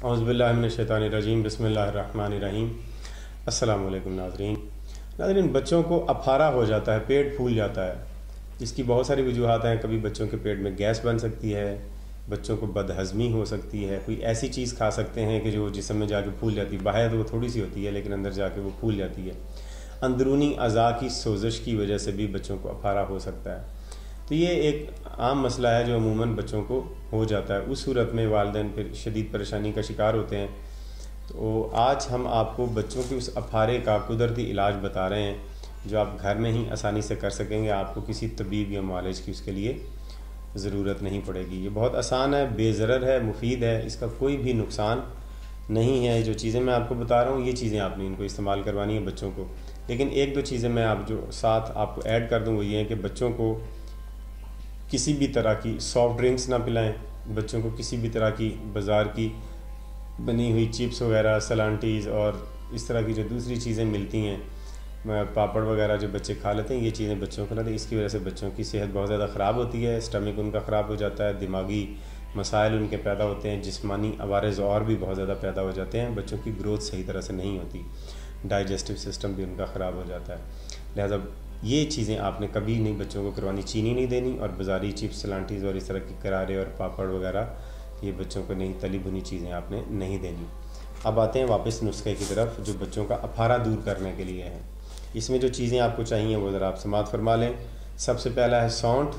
औज़ुबिल्लाहि मिनश्शैतानिर्रजीम बिस्मिल्लाहिर्रहमानिर्रहीम। अस्सलामु अलैकुम नाज़रीन, बच्चों को अफारा हो जाता है, पेट फूल जाता है। इसकी बहुत सारी वजूहात हैं। कभी बच्चों के पेट में गैस बन सकती है, बच्चों को बदहज़मी हो सकती है, कोई ऐसी चीज़ खा सकते हैं कि जो जिस्म में जाके फूल जाती है। बाहर तो वो थोड़ी सी होती है लेकिन अंदर जाके वो फूल जाती है। अंदरूनी अज़ा की सोजिश की वजह से भी बच्चों को अफारा हो सकता है। तो ये एक आम मसला है जो अमूमन बच्चों को हो जाता है। उस सूरत में वालिदैन फिर शदीद परेशानी का शिकार होते हैं। तो आज हम आपको बच्चों के उस अफारे का कुदरती इलाज बता रहे हैं जो आप घर में ही आसानी से कर सकेंगे। आपको किसी तबीब या मुआलिज की उसके लिए ज़रूरत नहीं पड़ेगी। ये बहुत आसान है, बेज़रर है, मुफीद है, इसका कोई भी नुकसान नहीं है। जो चीज़ें मैं आपको बता रहा हूँ ये चीज़ें आपने इनको इस्तेमाल करवानी है बच्चों को। लेकिन एक दो चीज़ें मैं आप जो साथ आपको ऐड कर दूँ वो ये है कि बच्चों को किसी भी तरह की सॉफ्ट ड्रिंक्स ना पिलाएं। बच्चों को किसी भी तरह की बाज़ार की बनी हुई चिप्स वगैरह, सलांटीज़ और इस तरह की जो दूसरी चीज़ें मिलती हैं, पापड़ वगैरह जो बच्चे खा लेते हैं, ये चीज़ें बच्चों को ना दें। इसकी वजह से बच्चों की सेहत बहुत ज़्यादा ख़राब होती है, स्टमक उनका ख़राब हो जाता है, दिमागी मसाइल उनके पैदा होते हैं, जिस्मानी अवारज़ और भी बहुत ज़्यादा पैदा हो जाते हैं। बच्चों की ग्रोथ सही तरह से नहीं होती, डाइजेस्टिव सिस्टम भी उनका ख़राब हो जाता है। लिहाजा ये चीज़ें आपने कभी नहीं बच्चों को करवानी। चीनी नहीं देनी और बाज़ारी चिप्स, सलांटीज़ और इस तरह के करारे और पापड़ वगैरह ये बच्चों को नहीं, तली भुनी चीज़ें आपने नहीं देनी। अब आते हैं वापस नुस्खे की तरफ जो बच्चों का अफारा दूर करने के लिए है। इसमें जो चीज़ें आपको चाहिए वो ज़रा आप समात फरमा लें। सबसे पहला है सौंठ,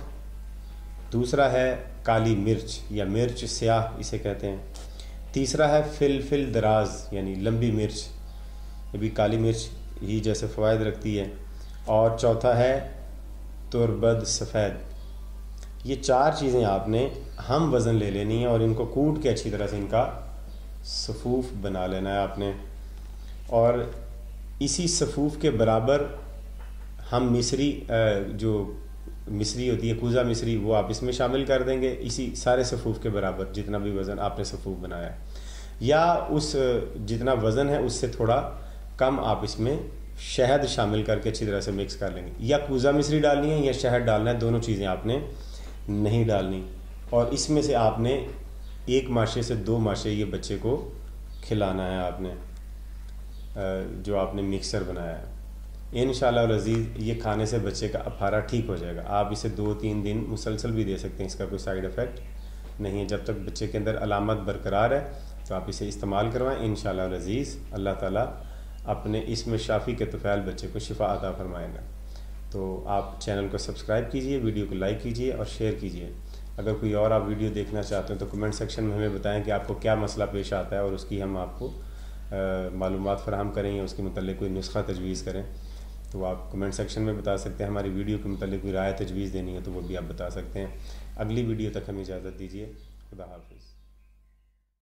दूसरा है काली मिर्च या मिर्च स्याह इसे कहते हैं, तीसरा है फिल दराज यानी लंबी मिर्च, ये भी काली मिर्च ही जैसे फ़वाइद रखती है, और चौथा है तुरबद सफ़ेद। ये चार चीज़ें आपने हम वज़न ले लेनी है और इनको कूट के अच्छी तरह से इनका सफ़ूफ़ बना लेना है आपने। और इसी सफ़ूफ़ के बराबर हम मिस्री, जो मिस्री होती है कूज़ा मिस्री, वो आप इसमें शामिल कर देंगे इसी सारे सफ़ूफ़ के बराबर जितना भी वज़न आपने सफ़ूफ़ बनाया है, या उस जितना वज़न है उससे थोड़ा कम आप इसमें शहद शामिल करके अच्छी तरह से मिक्स कर लेंगे। या कूज़ा मिस्री डालनी है या शहद डालना है, दोनों चीज़ें आपने नहीं डालनी। और इसमें से आपने एक माशे से दो माशे ये बच्चे को खिलाना है आपने, जो आपने मिक्सर बनाया है। इंशाअल्लाह अज़ीज़ ये खाने से बच्चे का अफारा ठीक हो जाएगा। आप इसे 2-3 दिन मुसलसल भी दे सकते हैं, इसका कोई साइड इफ़ेक्ट नहीं है। जब तक बच्चे के अंदर अलामत बरकरार है तो आप इसे इस्तेमाल करवाएं। इंशाअल्लाह अज़ीज़ अल्लाह ताला अपने इसमें शाफ़ी के तुफ़ैल बच्चे को शिफा अता फरमाएगा। तो आप चैनल को सब्सक्राइब कीजिए, वीडियो को लाइक कीजिए और शेयर कीजिए। अगर कोई और आप वीडियो देखना चाहते हैं तो कमेंट सेक्शन में हमें बताएं कि आपको क्या मसला पेश आता है और उसकी हम आपको मालूमात फ़राहम करें या उसके मतलब कोई नुस्खा तजवीज़ करें तो आप कमेंट सेक्शन में बता सकते हैं। हमारी वीडियो के मतलब कोई राय तजवीज़ देनी है तो वो भी आप बता सकते हैं। अगली वीडियो तक हमें इजाज़त दीजिए। खुदा हाफ़िज़।